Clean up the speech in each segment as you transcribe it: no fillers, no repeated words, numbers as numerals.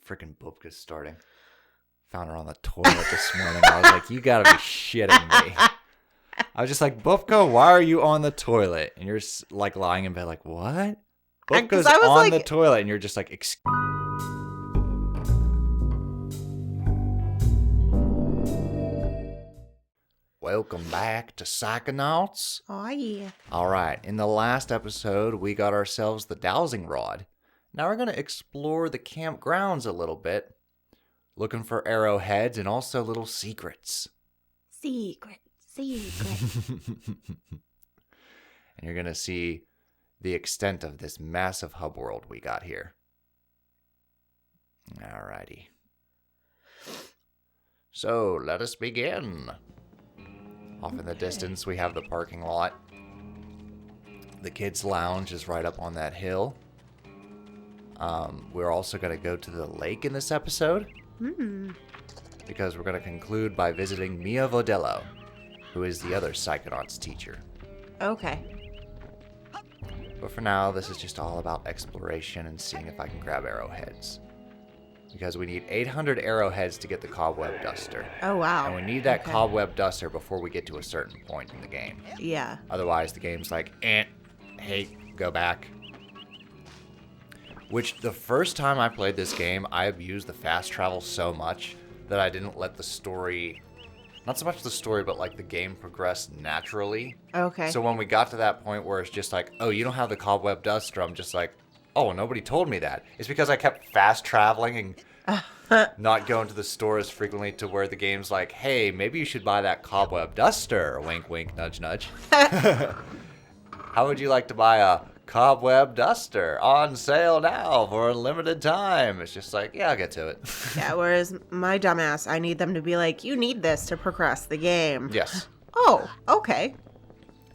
freaking Bubka's starting. Found her on the toilet this morning. I was like, you gotta be shitting me. I was just like, Bubka, why are you on the toilet? And you're like lying in bed like, what? Bubka's on the toilet. And you're just like, Welcome back to Psychonauts. Oh, yeah. All right. In the last episode, we got ourselves the dowsing rod. Now we're going to explore the campgrounds a little bit, looking for arrowheads and also little secrets. Secret. And you're going to see the extent of this massive hub world we got here. All righty. So, let us begin. Off in the distance, we have the parking lot. The kids' lounge is right up on that hill. We're also going to go to the lake in this episode. Because we're going to conclude by visiting Mia Vodello, who is the other Psychonauts teacher. Okay. But for now, this is just all about exploration and seeing if I can grab arrowheads. Because we need 800 arrowheads to get the cobweb duster. Oh, wow. And we need that cobweb duster before we get to a certain point in the game. Yeah. Otherwise, the game's like, hey, go back. Which, the first time I played this game, I abused the fast travel so much that I didn't let the story, not so much the story, but like the game progress naturally. Okay. So when we got to that point where it's just like, oh, you don't have the cobweb duster, I'm just like, oh, nobody told me that. It's because I kept fast traveling and not going to the store as frequently to where the game's like, hey, maybe you should buy that cobweb duster. Wink, wink, nudge, nudge. How would you like to buy a cobweb duster on sale now for a limited time? It's just like, yeah, I'll get to it. Yeah, whereas my dumbass, I need them to be like, you need this to progress the game. Yes. Oh, okay.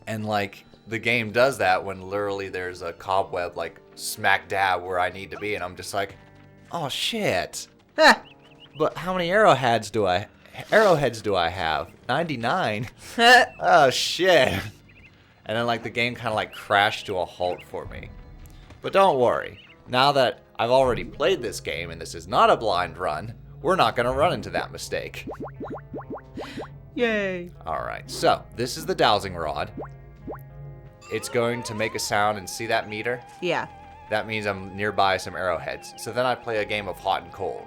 And like, the game does that when literally there's a cobweb like smack dab where I need to be, and I'm just like, oh shit. But how many arrowheads do I have? 99. Oh shit. And then like the game kind of like crashed to a halt for me. But don't worry. Now that I've already played this game and this is not a blind run, we're not going to run into that mistake. Yay. All right. So, this is the dowsing rod. It's going to make a sound and see that meter? Yeah. That means I'm nearby some arrowheads. So then I play a game of hot and cold.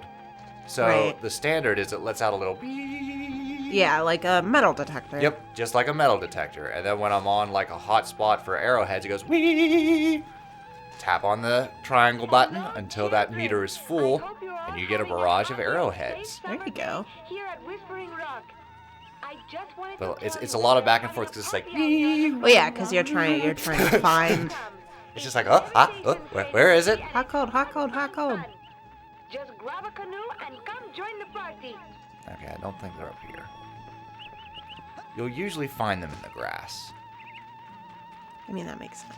So the standard is it lets out a little beep. Yeah, like a metal detector. Yep, just like a metal detector. And then when I'm on like a hot spot for arrowheads, it goes wee. Tap on the triangle button until that meter is full, and you get a barrage of arrowheads. There you go. But it's a lot of back and forth because it's like wee. Well, yeah, because you're trying to find. It's just like where is it? Hot cold, hot cold, hot cold. Just grab a canoe and come join the party. Okay, I don't think they're up here. You'll usually find them in the grass. I mean, that makes sense.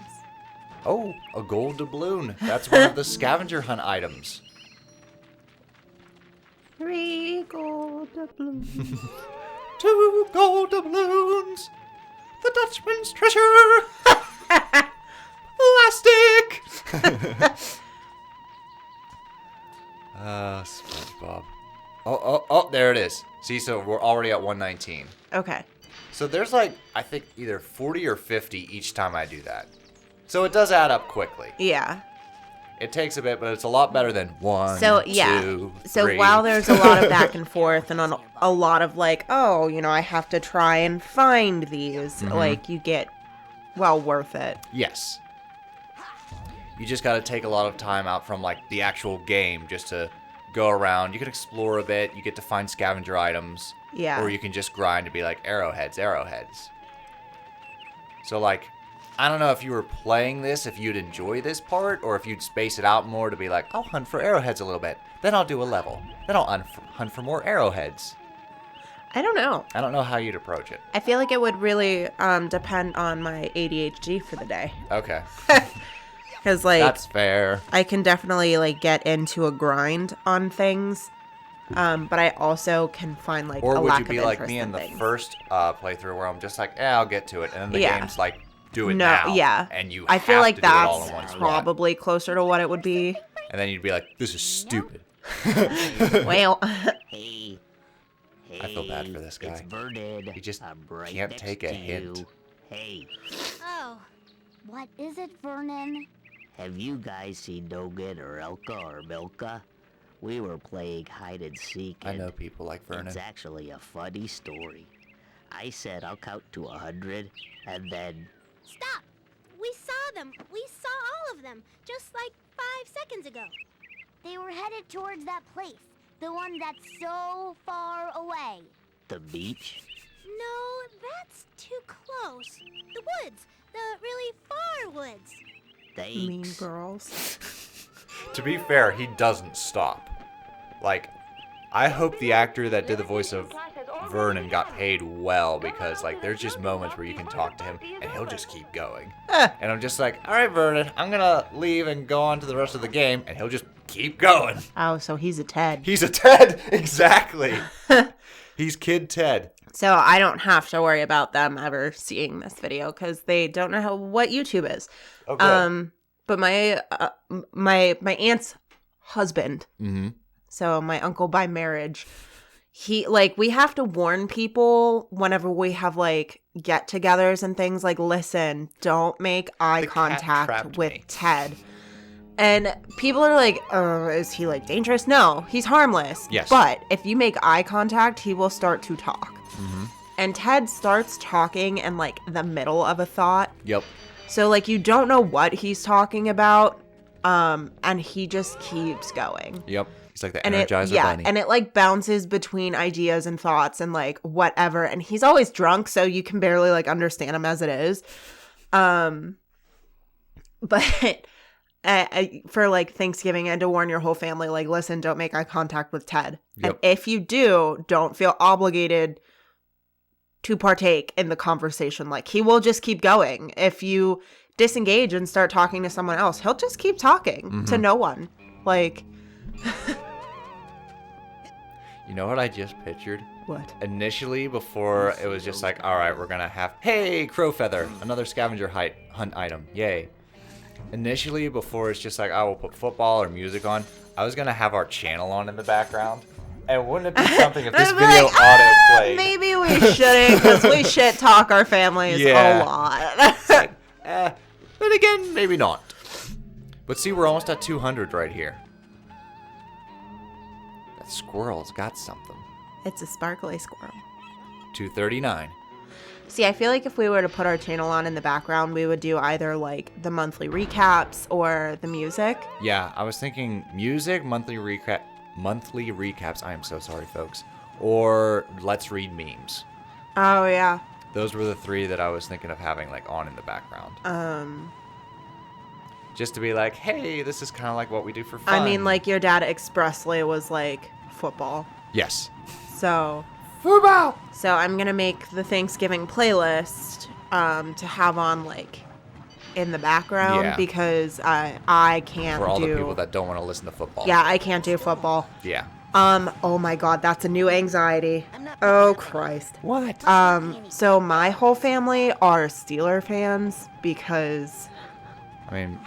Oh, a gold doubloon. That's one of the scavenger hunt items. 3 gold doubloons. 2 gold doubloons. The Dutchman's treasure. Plastic. SpongeBob. Oh, there it is. See, so we're already at 119. Okay. So there's like, I think either 40 or 50 each time I do that. So it does add up quickly. Yeah. It takes a bit, but it's a lot better than 1, so, yeah. 2, So 3. while there's a lot of back and forth and a lot of like, oh, I have to try and find these, like you get well worth it. Yes. You just got to take a lot of time out from like the actual game just to go around. You can explore a bit. You get to find scavenger items. Yeah. Or you can just grind to be like arrowheads. So like, I don't know if you were playing this, if you'd enjoy this part, or if you'd space it out more to be like, I'll hunt for arrowheads a little bit. Then I'll do a level. Then I'll hunt for more arrowheads. I don't know. I don't know how you'd approach it. I feel like it would really depend on my ADHD for the day. Okay. Because, like, that's fair. I can definitely, like, get into a grind on things, but I also can find, like, or a would lack you be of like interest me in the things. first playthrough where I'm just like, I'll get to it, and then the game's like, do it no, now. Yeah. And I feel like to do it all in that's one spot. probably closer to what it would be. And then you'd be like, this is stupid. Well, Hey. I feel bad for this It's guy. Vernon. He just I'm right can't next take a to hint. you. Hey, Oh, what is it, Vernon? have you guys seen Nogan or Elka or Milka? We were playing hide and seek. I and know people like Vernon. It's actually a funny story. I said I'll count to 100, and then Stop! We saw them. We saw all of them, just like 5 seconds ago. They were headed towards that place, the one that's so far away. the beach. No, that's too close. The woods, the really far woods. Mean Thanks. Girls. To be fair, he doesn't stop. Like, I hope the actor that did the voice of Vernon got paid well, because like there's just moments where you can talk to him and he'll just keep going. And I'm just like, all right, Vernon, I'm gonna leave and go on to the rest of the game, and he'll just keep going. Oh, so he's a Ted. He's a Ted, exactly. He's Kid Ted. So I don't have to worry about them ever seeing this video because they don't know what YouTube is. Okay. But my aunt's husband, Mm-hmm. so my uncle by marriage, he we have to warn people whenever we have get-togethers and things, like, listen, don't make eye The cat contact trapped with me. Ted. And people are like, is he dangerous? No, he's harmless. Yes. But if you make eye contact, he will start to talk. Mm-hmm. And Ted starts talking in the middle of a thought. Yep. So you don't know what he's talking about. And he just keeps going. Yep. He's like the And Energizer Bunny. and it bounces between ideas and thoughts and whatever. And he's always drunk, so you can barely understand him as it is. But for Thanksgiving, and to warn your whole family, listen, don't make eye contact with Ted. Yep. And if you do, don't feel obligated to partake in the conversation. He will just keep going. If you disengage and start talking to someone else, he'll just keep talking to no one. You know what I just pictured? What? Initially, before it was just like, all right, we're gonna have, hey, crow feather, another scavenger hunt item, yay. Initially, before it's just like, oh, we'll put football or music on, I was gonna have our channel on in the background. And wouldn't it be something if this I'd be video auto played? Maybe we shouldn't, because we shit talk our families Yeah. a lot. But again, maybe not. But see, we're almost at 200 right here. That squirrel's got something. It's a sparkly squirrel. 239. See, I feel like if we were to put our channel on in the background, we would do either the monthly recaps or the music. Yeah, I was thinking music, monthly recaps. I am so sorry, folks. Or let's read memes. Oh, yeah. Those were the three that I was thinking of having on in the background. Just to be like, hey, this is kind of like what we do for fun. I mean, your dad expressly was football. Yes. So Football! So I'm going to make the Thanksgiving playlist to have on in the background Yeah. because I can't For all do... the people that don't want to listen to football. Yeah, I can't do football. Yeah. Oh my God, that's a new anxiety. Oh Christ. What? So my whole family are Steeler fans because I mean,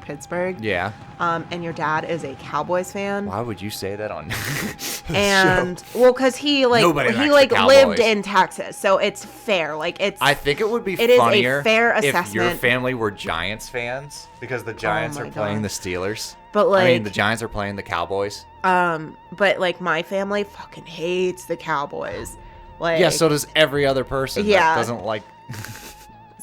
#Pittsburgh. yeah. And your dad is a Cowboys fan. Why would you say that on the And show? well, because he Nobody he likes the lived Cowboys. in Texas, so it's fair. It's I think it would be It is a funnier fair if your assessment. family were Giants fans because the Giants my are playing God. the Steelers. But I mean, the Giants are playing the Cowboys. but my family fucking hates the Cowboys. Yeah, so does every other person Yeah. that doesn't like.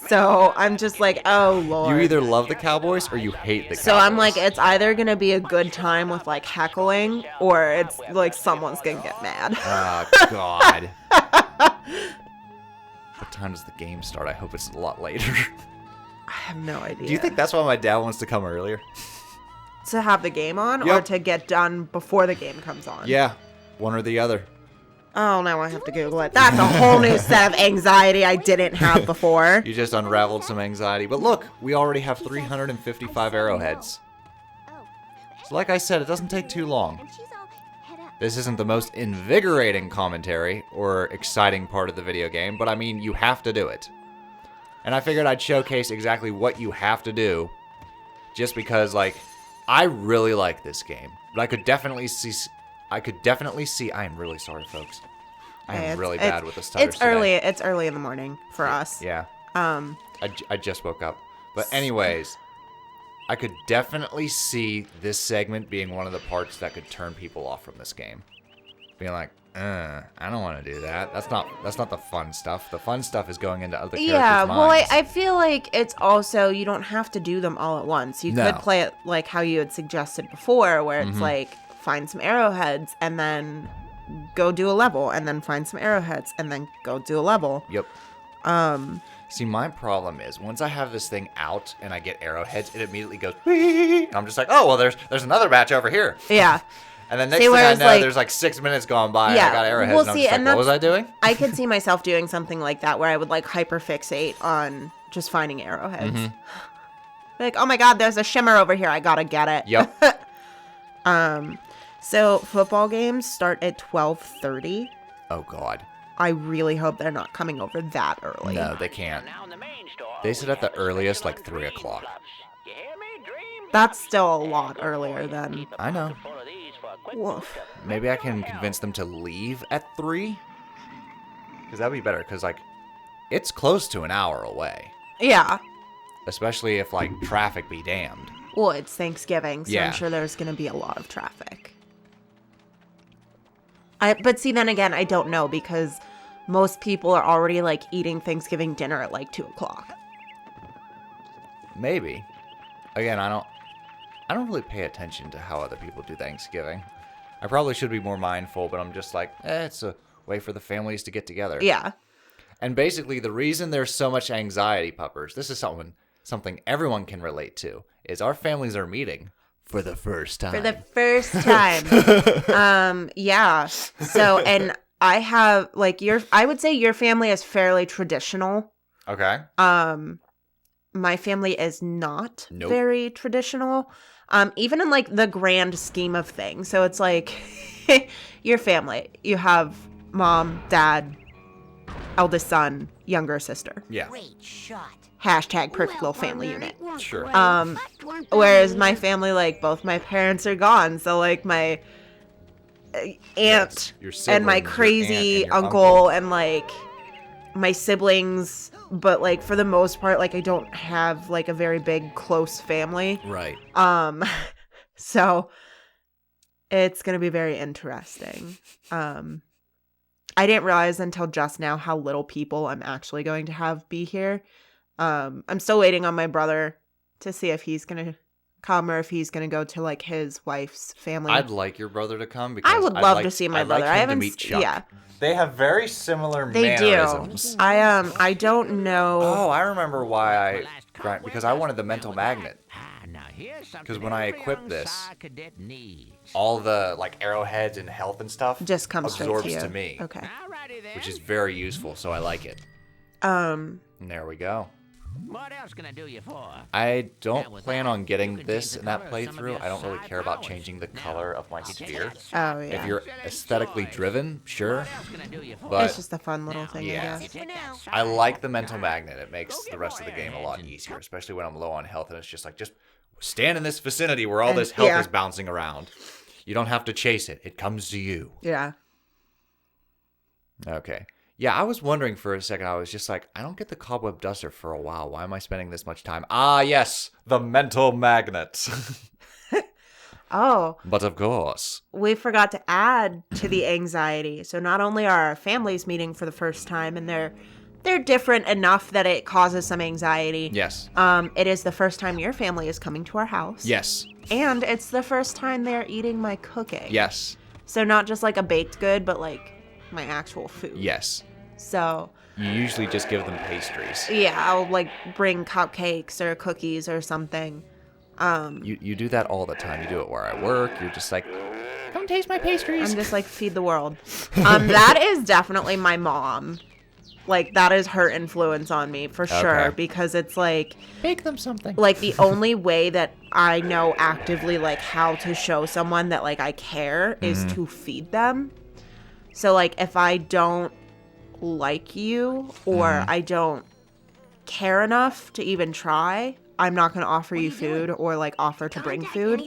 So I'm just oh Lord. You either love the Cowboys or you hate the Cowboys. So I'm it's either gonna be a good time with heckling, or it's someone's gonna get mad. Oh, God. What time does the game start? I hope it's a lot later. I have no idea. Do you think that's why my dad wants to come earlier? to have the game on, or Yep. to get done before the game comes on? Yeah, one or the other. Oh, now I have to Google it. That's a whole new set of anxiety I didn't have before. You just unraveled some anxiety. But look, we already have 355 arrowheads. So like I said, it doesn't take too long. This isn't the most invigorating commentary or exciting part of the video game, but I mean, you have to do it. And I figured I'd showcase exactly what you have to do, just because, I really like this game, but I could definitely see. I am really sorry, folks. I am really bad with the stutters It's early. today. It's early in the morning for us. Yeah. I just woke up. But anyways, I could definitely see this segment being one of the parts that could turn people off from this game. Being like, I don't want to do that. That's not the fun stuff. The fun stuff is going into other characters' Yeah, well, minds. I feel like it's also, you don't have to do them all at once. You could play it like how you had suggested before, where it's like, find some arrowheads and then go do a level, and then find some arrowheads and then go do a level. Yep. See, my problem is once I have this thing out and I get arrowheads, it immediately goes, whee! And I'm just like, oh, well, there's another batch over here. Yeah. And then next thing I know, there's like 6 minutes gone by and I got arrowheads. Well, and I'm just like, what was I doing? I could see myself doing something like that where I would like hyperfixate on just finding arrowheads. Like, oh my god, there's a shimmer over here. I gotta get it. Yep. So football games start at 12:30. Oh, God. I really hope they're not coming over that early. No, they can't. They sit at the earliest like 3 o'clock. That's still a lot earlier than... I know. Woof. Maybe I can convince them to leave at 3? Because that'd be better, because, like, it's close to an hour away. Yeah. Especially if, like, traffic be damned. Well, it's Thanksgiving, so Yeah. I'm sure there's going to be a lot of traffic. But see, then again, I don't know, because most people are already, like, eating Thanksgiving dinner at, like, 2 o'clock. Maybe. Again, I don't really pay attention to how other people do Thanksgiving. I probably should be more mindful, but I'm just like, it's a way for the families to get together. Yeah. And basically, the reason there's so much anxiety, puppers, this is something everyone can relate to, is our families are meeting for the first time. For the first time. Yeah. So, and I have, like, I would say your family is fairly traditional. Okay. My family is not Nope. very traditional. Even in, like, the grand scheme of things. So it's like, your family. You have mom, dad, eldest son, younger sister. Yeah. Great shot. Hashtag perfect little family unit. Sure. Whereas my family, like, both my parents are gone. So, like, my aunt Your and my siblings, your aunt crazy and your uncle and, like, my siblings. But, like, for the most part, like, I don't have, like, a very big, close family. Right. So it's going to be very interesting. I didn't realize until just now how little people I'm actually going to have be here. I'm still waiting on my brother to see if he's going to come or if he's going to go to, like, his wife's family. I'd like your brother to come because I would love to see my brother. Like I him haven't to meet Chuck. Yeah. They have very similar They mannerisms. do. I don't know. Oh, I remember why because I wanted the mental magnet. Because when I equip this, all the, like, arrowheads and health and stuff Just comes straight absorbs to you. me, Okay. which is very useful. So I like it. And there we go. What else can I do you for? I don't plan on getting this in that playthrough. I don't really care about changing the color of my sphere. Oh, If yeah. you're aesthetically driven, sure. It's But just a fun little thing, yeah. I guess. I like the mental magnet. It makes the rest of the game a lot easier, especially when I'm low on health and it's just like, just stand in this vicinity where all this health yeah. is bouncing around. You don't have to chase it. It comes to you. Yeah. Okay. Yeah, I was wondering for a second. I was just like, I don't get the cobweb duster for a while. Why am I spending this much time? Ah, yes, the mental magnet. Oh, But of course. we forgot to add to the anxiety. So not only are our families meeting for the first time, and they're different enough that it causes some anxiety. Yes. It is the first time your family is coming to our house. Yes. And it's the first time they're eating my cooking. Yes. So not just like a baked good, but like my actual food. Yes. So You usually just give them pastries. yeah, I'll like bring cupcakes or cookies or something. You do that all the time. You do it where I work. You're just like, come taste my pastries. I'm just like, feed the world. That is definitely my mom. Like, that is her influence on me for sure. Okay. Because it's like, Bake them something. like the only way that I know actively like how to show someone that like I care is to feed them. So like if I don't like you or I don't care enough to even try, I'm not going to offer you food or like offer to bring food.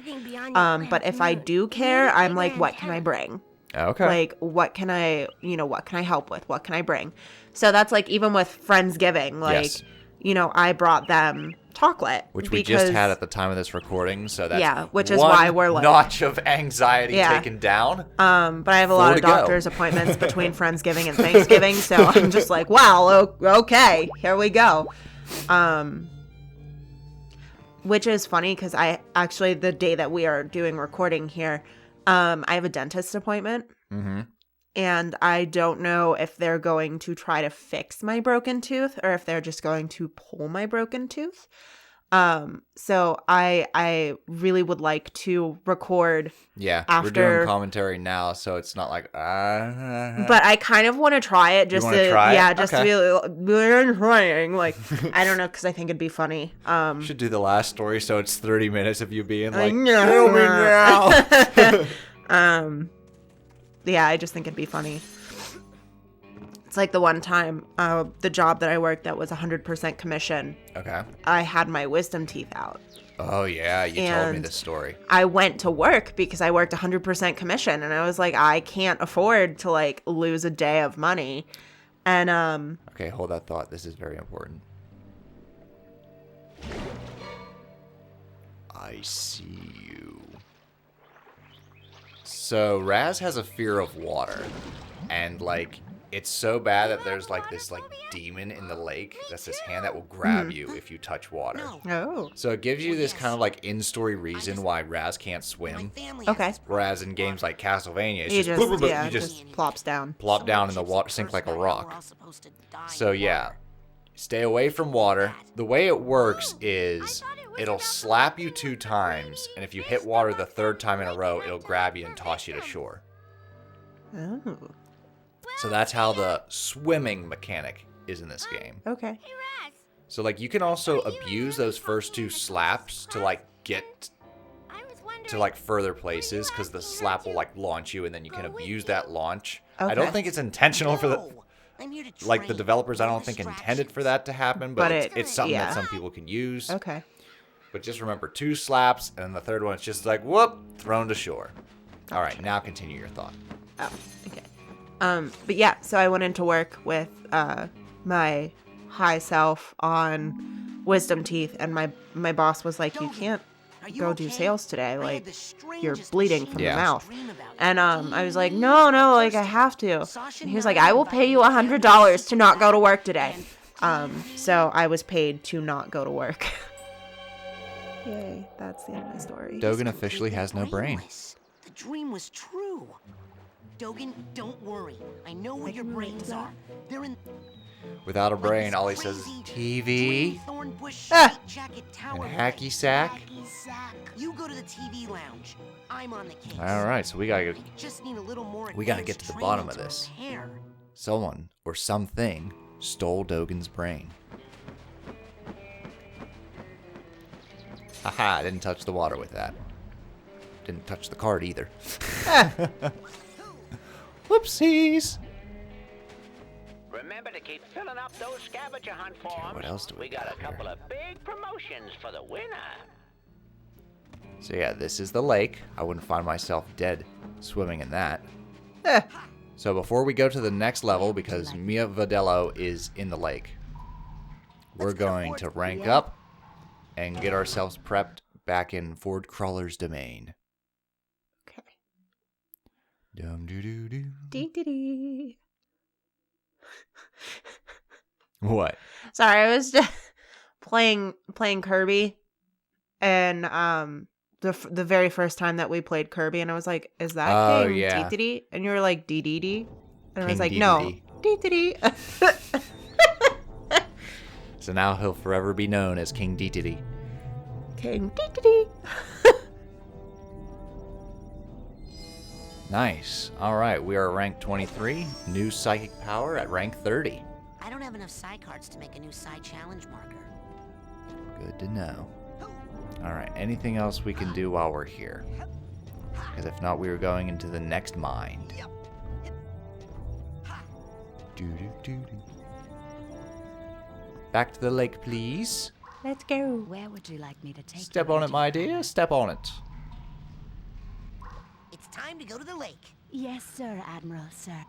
But if I do care, I'm like, what can I bring? Okay. Like, what can I help with? What can I bring? So that's like, even with Friendsgiving, like, Yes. I brought them chocolate. Which we just had at the time of this recording, so that's which is why we're like notch of anxiety taken down. But I have a lot of doctor's appointments between Friendsgiving and Thanksgiving, so I'm just like, wow, okay, here we go. Which is funny because I actually, the day that we are doing recording here, I have a dentist appointment. Mm-hmm. And I don't know if they're going to try to fix my broken tooth or if they're just going to pull my broken tooth. So I really would like to record. Yeah, after, we're doing commentary now, so it's not like. But I kind of want to try it just to try it? just Okay. to be trying. Like, I don't know, because I think it'd be funny. Should do the last story, so it's 30 minutes of you being like, know. kill me now. Yeah, I just think it'd be funny. It's like the one time, the job that I worked that was 100% commission. Okay. I had my wisdom teeth out. Oh, yeah, you told me And this story. I went to work because I worked 100% commission, and I was like, I can't afford to like lose a day of money. And Okay, hold that thought. This is very important. I see you. So Raz has a fear of water, and like it's so bad that there's like this like demon in the lake that's this hand that will grab you if you touch water. oh, So it gives you this kind of like in-story reason why Raz can't swim. okay. Whereas in games like Castlevania, it's You just, just you just plops down. plop down in the water, sink like a rock. So yeah, stay away from water. The way it works is it'll slap you 2 times, and if you hit water the 3rd time in a row, it'll grab you and toss you to shore. Oh, So that's how the swimming mechanic is in this game. okay. Hey, Raz. So like you can also abuse those first 2 slaps to like get I was wondering. to like further places, because the slap will like launch you, and then you can abuse that launch. I Okay. don't think it's intentional for the I'm here to like the train. developers. I No don't think intended for distractions. that to happen, but But it's something yeah. that some people can use. Okay. But just remember 2 slaps, and then the 3rd one is just like whoop, thrown to shore. All right, now continue your thought. Oh, okay. But yeah, so I went into work with my high self on wisdom teeth, and my boss was like, "You can't Are you go do okay? sales today. I had Like, the you're strangest bleeding machine from Yeah. the mouth." dream about you. And I was like, "No, like I have to." And he was like, "I will pay you $100 to not go to work today." So I was paid to not go to work. Yay, that's the end of my story. Dogen officially has no brain. Brainless. The dream was true. Dogen, don't worry. I know where your brains are. They're in Without a like brain, this all he says is crazy TV Thorn bush Ah. jacket and tower hacky sack. You go to the TV lounge. I'm on the case. All right, so we gotta Just need a little more We gotta advanced get to the training bottom of to this. prepare. someone or something stole Dogen's brain. Haha, I didn't touch the water with that. Didn't touch the card either. Whoopsies! Remember to keep filling up those scavenger hunt forms. what else do we got got a couple here? of big promotions for the winner. So yeah, this is the lake. I wouldn't find myself dead swimming in that. So before we go to the next level, because Mia Vadello is in the lake, we're going to rank up and get ourselves prepped back in Ford Crawler's domain. Okay. Dum doo doo doo. Dee dee dee. What? Sorry, I was just playing Kirby, and the very first time that we played Kirby, and I was like, "Is that Oh, King yeah. Dedede?" And you were like, "Dedede," and I was King like, "No, Dedede. Dedede." So now he'll forever be known as King Dedede. King Dedede. Nice. All right, we are rank 23. New psychic power at rank 30. I don't have enough psi cards to make a new psi challenge marker. Good to know. All right, anything else we can do while we're here? Because if not, we are going into the next mind. Doo-doo-doo-doo. Back to the lake, please. Let's go. Where would you like me to take Step you, on it, my dear. Step on it. It's time to go to the lake. Yes, sir, Admiral, sir.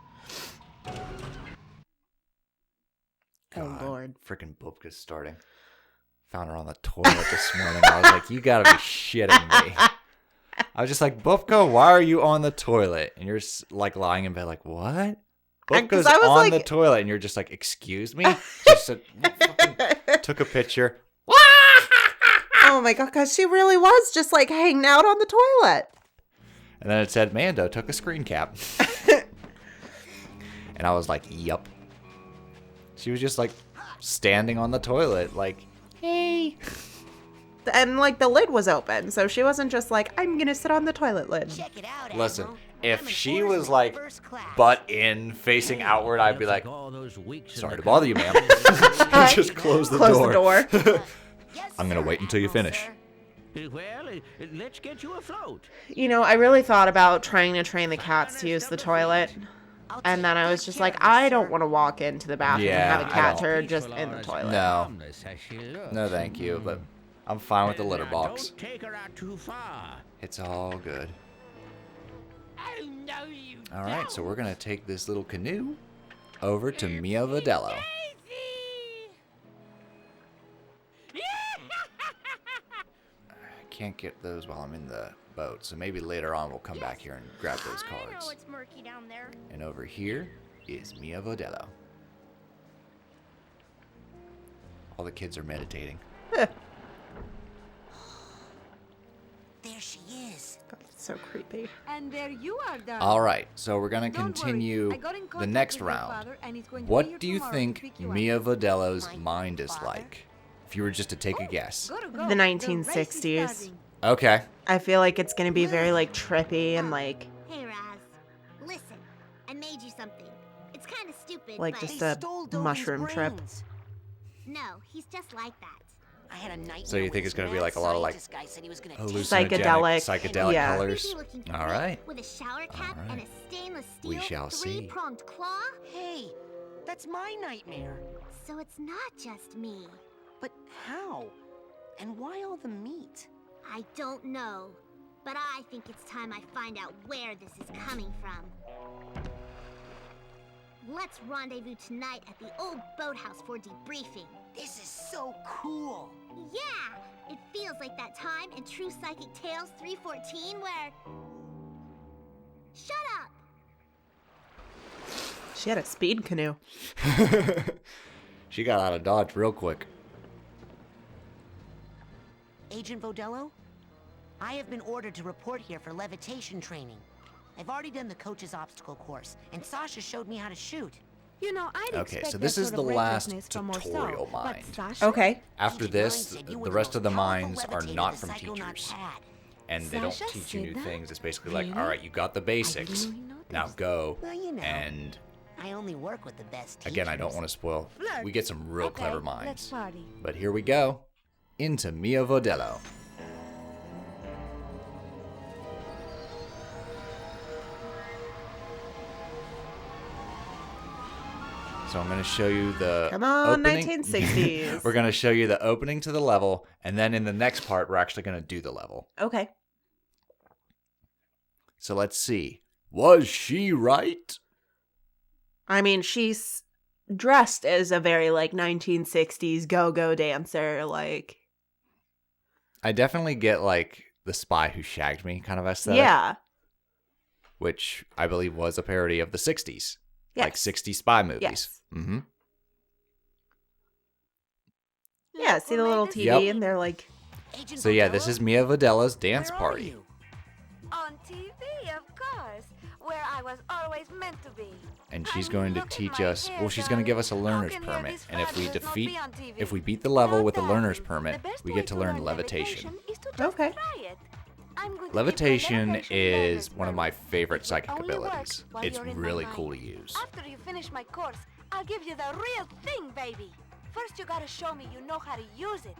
Oh, Lord. Freaking Bubka's starting. Found her on the toilet this morning. I was like, you gotta be shitting me. I was just like, Bubka, why are you on the toilet? And you're like lying in bed like, what? Bubka's I was on like- the toilet. And you're just like, excuse me? Just took a picture. Oh my god, because she really was just like hanging out on the toilet. And then it said, Mando took a screen cap. And I was like, yup. She was just like standing on the toilet like, hey. And like the lid was open, so she wasn't just like, I'm gonna sit on the toilet lid. Check it out, Listen, Admiral. if I'm she enforcing was my like first class. butt in, facing outward, I'd be like, sorry to bother you, ma'am. Just close the Close door. the door. Yes, I'm gonna sir, wait until you Admiral, finish. sir. Well, let's get you afloat. You know, I really thought about trying to train the cats to use the toilet. I'll take And then I good was just care like, of you, I don't sir. want to walk into the bathroom Yeah, and have a I cat don't. turd just in the toilet. No. No, thank you, but I'm fine with the litter Now, box. Don't take her out too far. It's all good. Oh, no, you All right, so we're gonna take this little canoe over to Mia Vodello. I can't get those while I'm in the boat, so maybe later on we'll come back here and grab those I know cards. it's murky down there. And over here is Mia Vodello. All the kids are meditating. There she is. God, it's so creepy. And there you are, darling. All right, so we're gonna Don't worry, continue I got in the contact next with your round. father, and he's going to be What here do you tomorrow to think pick you up. Mia Vodello's My mind is father? like? If you were just to take a guess. Gotta go. The race is 1960s. starting. Okay. I feel like it's gonna be very like trippy and like Hey, Raz. Listen, I made you something. It's kind of stupid, Like but just They a stole Dogen's mushroom trip. brains. no, he's just like that. I had a nightmare. So you with think this it's gonna be mad like a lot of, like, scientist guy said he was gonna Hallucinogenic, Psychedelic, yeah. colors. Creepy-looking All twig right. With a shower cap All and right. a stainless steel We shall see. three-pronged claw. Hey, that's my nightmare. So it's not just me. But how? And why all the meat? I don't know, but I think it's time I find out where this is coming from. Let's rendezvous tonight at the old boathouse for debriefing. This is so cool. Yeah, it feels like that time in True Psychic Tales 314 where... Shut up! she had a speed canoe. She got out of Dodge real quick. Agent Vodello, I have been ordered to report here for levitation training. I've already done the coach's obstacle course, and Sasha showed me how to shoot. You know, I'd Okay, expect so that this is sort of the last recklessness from tutorial Orso, mind. But Sasha, Okay. After Agent this, Ryan said you were the rest of the most powerful minds are levitator not the from Psychonauts teachers. had. And they don't Sasha teach you new said that? things. It's basically like, Really? all right, you got the basics. really notice. Now go. Well, you know. And I only work with the best teachers. again, I don't want to spoil. Flirt. We get some real Okay, clever let's minds. party. But here we go. Into Mia Vodello. So I'm going to show you the Come on, opening. 1960s. We're going to show you the opening to the level, and then in the next part, we're actually going to do the level. Okay. So let's see. Was she right? I mean, she's dressed as a very like 1960s go-go dancer, like I definitely get like the Spy Who Shagged Me kind of aesthetic. yeah. Which I believe was a parody of the 60s. Yes. Like 60s spy movies. Yes. Mm-hmm. Yeah, see the little TV Yep. and they're like Agent So yeah, this Vodello, is Mia Vodello's dance where are party. you? On TV, of course, where I was always meant to be. And she's I going mean, to look at teach my us, hair, well, she's going to give us a darling. How learner's can you permit. this And if we fabulous not defeat, be on TV? if we beat the level with the Now, learner's darling, permit, the best we way get to learn levitation. is to just Okay. try it. I'm going to Levitation give the is learner's one of my permit. favorite psychic Only abilities. works while It's you're in my really mind. cool to use. After you finish my course, I'll give you the real thing, baby. First, you gotta show me you know how to use it.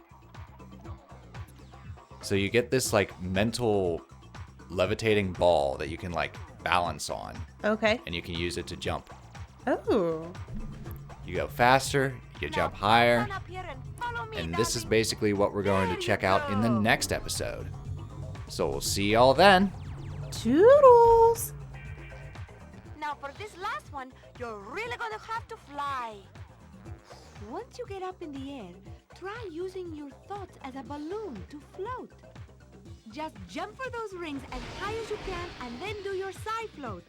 So you get this like mental levitating ball that you can like balance on, okay. and you can use it to jump. Oh. You go faster, you jump higher, Run up here and follow me, and this is darling. basically what we're going to There check you out in the go. next episode. So we'll see y'all then. Toodles! Now for this last one, you're really gonna have to fly. Once you get up in the air, try using your thoughts as a balloon to float. Just jump for those rings as high as you can and then do your side float.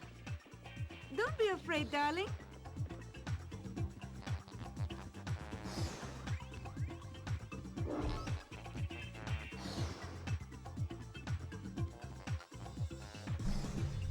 Don't be afraid, darling.